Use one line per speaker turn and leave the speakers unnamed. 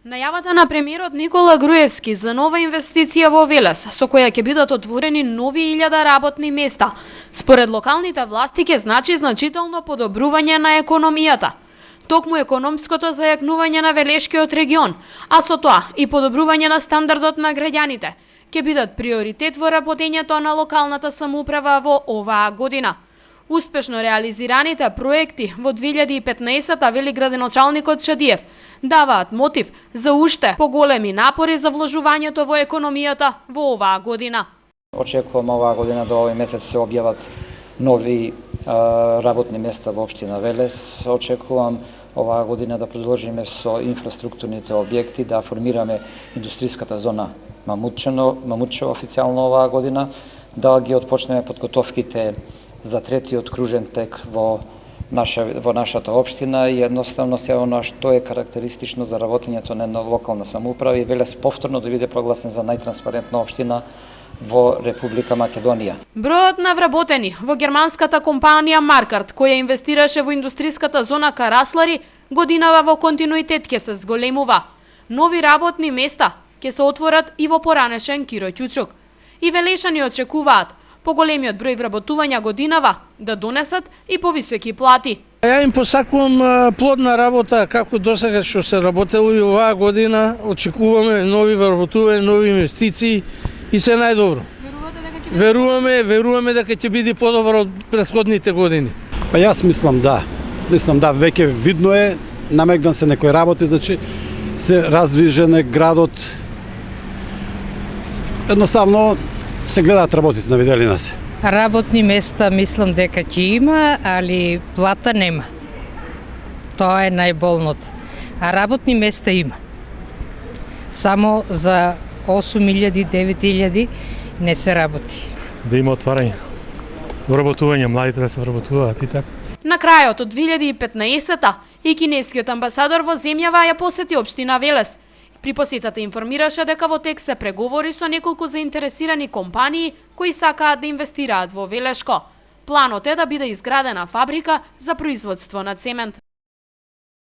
Најавата на премиерот Никола Груевски за нова инвестиција во Велес, со која ќе бидат отворени нови 1000 работни места, според локалните власти ќе значи значително подобрување на економијата. Токму економското зајакнување на Велешкиот регион, а со тоа и подобрување на стандардот на граѓаните, ќе бидат приоритет во работењето на локалната самоуправа во оваа година. Успешно реализираните проекти во 2015-та, вели граденачалникот Чадиев, даваат мотив за уште поголеми напори за вложувањето во економијата во оваа година.
Очекувам оваа година до овој месец се објават нови работни места во општина Велес. Очекувам оваа година да продолжиме со инфраструктурните објекти, да формираме индустријската зона Мамутчево официјално оваа година, да ги отпочнеме подготовките за третиот кружен тек во нашата општина и едноставно се она што е карактеристично за работењето на локална самоуправа и Велес повторно да биде прогласен за најтранспарентна општина во Република Македонија.
Бројот на вработени во германската компанија Маркарт, која инвестираше во индустријската зона Караслари, годинава во континуитет ќе се зголемува. Нови работни места ќе се отворат и во поранешен Киро Ќучук. И велешани очекуваат поголемиот број вработувања годинава да донесат и повисоки плати.
Ја им посакувам плодна работа како досега што се работело и оваа година. Очекуваме нови вработувања, нови инвестиции и се најдобро. Веруваме дека ќе биде подобро од претходните години.
Па јас мислам да, веќе видно е, намегдан се некои работи, значи се раздвижен градот. Едноставно се гледаат работите на виделина се.
Работни места мислам дека ќе има, али плата нема. Тоа е најболното. А работни места има. Само за 8000, 9000 не се работи.
Да има отварање. Вработување, младите да се вработуваат и така.
На крајот од 2015-та и кинескиот амбасадор во земјава ја посети општина Велес. При посетата информираше дека во тек се преговори со неколку заинтересирани компании кои сакаат да инвестираат во Велешко. Планот е да биде изградена фабрика за производство на цемент.